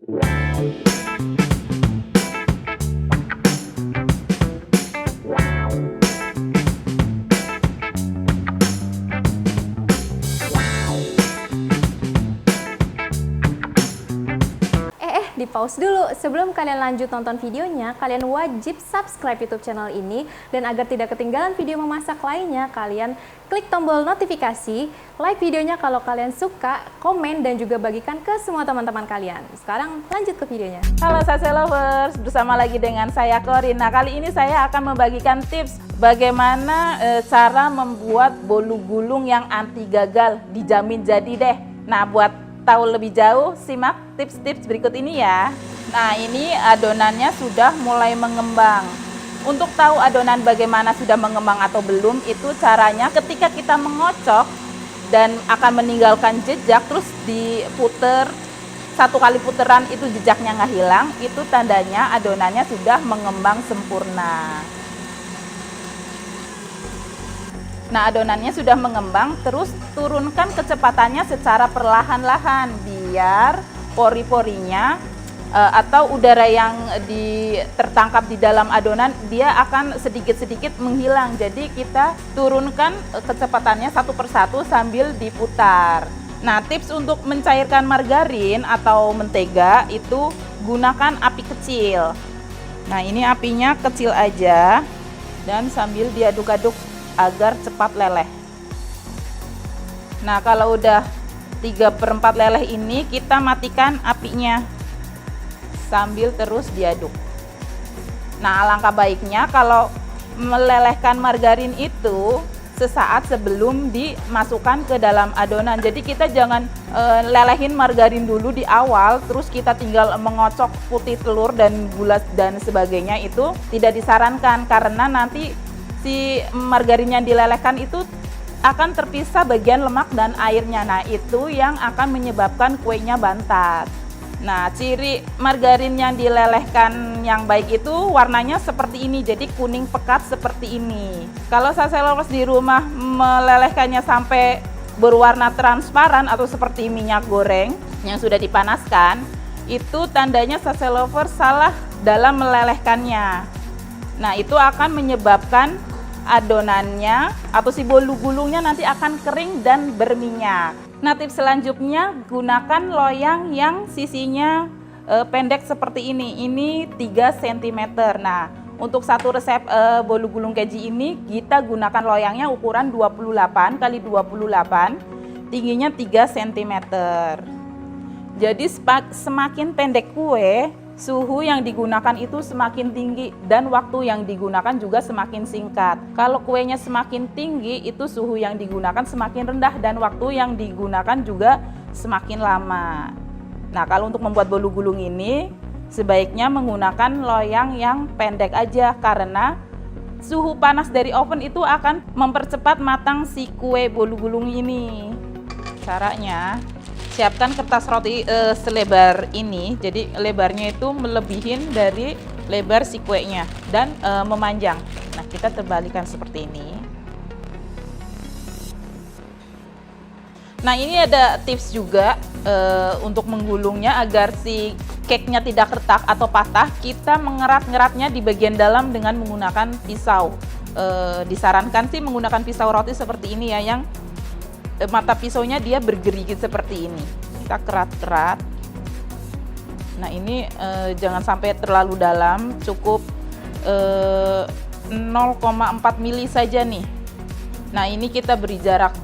Di pause dulu, sebelum kalian lanjut nonton videonya, kalian wajib subscribe YouTube channel ini, dan agar tidak ketinggalan video memasak lainnya, kalian klik tombol notifikasi, like videonya kalau kalian suka, komen, dan juga bagikan ke semua teman-teman kalian. Sekarang lanjut ke videonya. Halo Sase Lovers, bersama lagi dengan saya Corin. Nah, kali ini saya akan membagikan tips bagaimana cara membuat bolu gulung yang anti gagal, dijamin jadi deh. Nah, buat tahu lebih jauh, simak tips-tips berikut ini ya. Nah, ini adonannya sudah mulai mengembang. Untuk tahu adonan bagaimana sudah mengembang atau belum, itu caranya ketika kita mengocok dan akan meninggalkan jejak, terus diputer, satu kali puteran itu jejaknya nggak hilang, itu tandanya adonannya sudah mengembang sempurna. Nah, adonannya sudah mengembang, terus turunkan kecepatannya secara perlahan-lahan biar pori-porinya atau udara yang tertangkap di dalam adonan dia akan sedikit-sedikit menghilang. Jadi kita turunkan kecepatannya satu persatu sambil diputar. Nah, tips untuk mencairkan margarin atau mentega itu gunakan api kecil. Nah, ini apinya kecil aja dan sambil diaduk-aduk agar cepat leleh. Nah, kalau udah 3/4 leleh ini kita matikan apinya sambil terus diaduk. Nah, alangkah baiknya kalau melelehkan margarin itu sesaat sebelum dimasukkan ke dalam adonan. Jadi kita jangan lelehin margarin dulu di awal, terus kita tinggal mengocok putih telur dan gula dan sebagainya, itu tidak disarankan karena nanti si margarin yang dilelehkan itu akan terpisah bagian lemak dan airnya. Nah, itu yang akan menyebabkan kuenya bantat. Nah, ciri margarin yang dilelehkan yang baik itu warnanya seperti ini, jadi kuning pekat seperti ini. Kalau Sase Lovers di rumah melelehkannya sampai berwarna transparan atau seperti minyak goreng yang sudah dipanaskan, itu tandanya Sase Lovers salah dalam melelehkannya. Nah, itu akan menyebabkan adonannya atau si bolu gulungnya nanti akan kering dan berminyak. Nah, tips selanjutnya gunakan loyang yang sisinya pendek seperti ini. Ini 3 cm. Nah, untuk satu resep bolu gulung keji ini kita gunakan loyangnya ukuran 28 x 28, tingginya 3 cm. Jadi semakin pendek kue, suhu yang digunakan itu semakin tinggi dan waktu yang digunakan juga semakin singkat. Kalau kuenya semakin tinggi, itu suhu yang digunakan semakin rendah dan waktu yang digunakan juga semakin lama. Nah, kalau untuk membuat bolu gulung ini sebaiknya menggunakan loyang yang pendek aja karena suhu panas dari oven itu akan mempercepat matang si kue bolu gulung ini. Caranya, siapkan kertas roti selebar ini, jadi lebarnya itu melebihin dari lebar si kuenya dan memanjang. Nah, kita terbalikan seperti ini. Nah, ini ada tips juga untuk menggulungnya agar si cake-nya tidak retak atau patah. Kita mengerat-ngeratnya di bagian dalam dengan menggunakan pisau. Disarankan sih menggunakan pisau roti seperti ini ya, yang mata pisaunya dia bergerigit seperti ini. Kita kerat-kerat. Nah, ini jangan sampai terlalu dalam, cukup 0,4 mili saja nih. Nah, ini kita beri jarak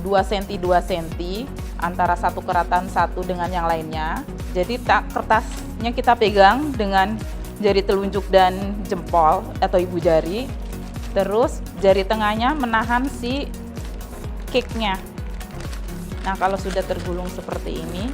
2 cm 2 cm antara satu keratan satu dengan yang lainnya. Jadi kertasnya kita pegang dengan jari telunjuk dan jempol atau ibu jari. Terus jari tengahnya menahan si cake-nya. Nah, kalau sudah tergulung seperti ini,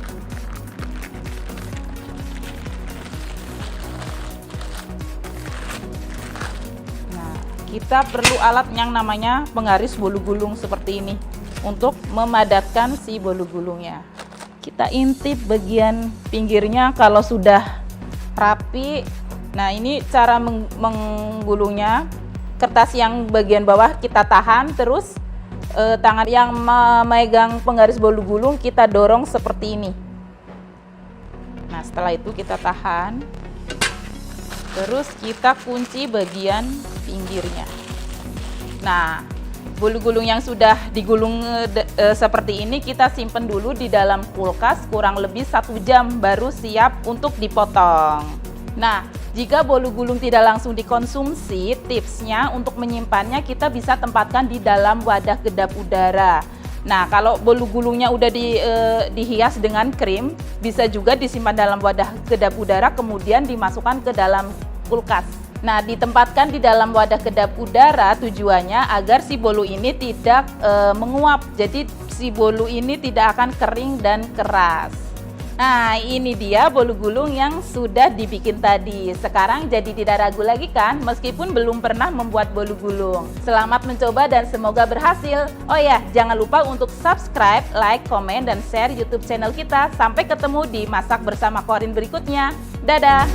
nah, kita perlu alat yang namanya penggaris bolu gulung seperti ini untuk memadatkan si bolu gulungnya. Kita intip bagian pinggirnya kalau sudah rapi. Nah, ini cara menggulungnya. Kertas yang bagian bawah kita tahan, terus tangan yang memegang penggaris bolu gulung kita dorong seperti ini. Nah, Nah, setelah itu kita tahan. Terus kita kunci bagian pinggirnya. Nah, bolu gulung yang sudah digulung seperti ini kita simpen dulu di dalam kulkas kurang lebih 1 jam baru siap untuk dipotong. Nah, jika bolu gulung tidak langsung dikonsumsi, tipsnya untuk menyimpannya kita bisa tempatkan di dalam wadah kedap udara. Nah, kalau bolu gulungnya udah dihias dengan krim, bisa juga disimpan dalam wadah kedap udara kemudian dimasukkan ke dalam kulkas. Nah, ditempatkan di dalam wadah kedap udara tujuannya agar si bolu ini tidak menguap. Jadi si bolu ini tidak akan kering dan keras. Nah, ini dia bolu gulung yang sudah dibikin tadi. Sekarang jadi tidak ragu lagi kan, meskipun belum pernah membuat bolu gulung. Selamat mencoba dan semoga berhasil. Oh ya, jangan lupa untuk subscribe, like, komen, dan share YouTube channel kita. Sampai ketemu di Masak Bersama Corin berikutnya. Dadah!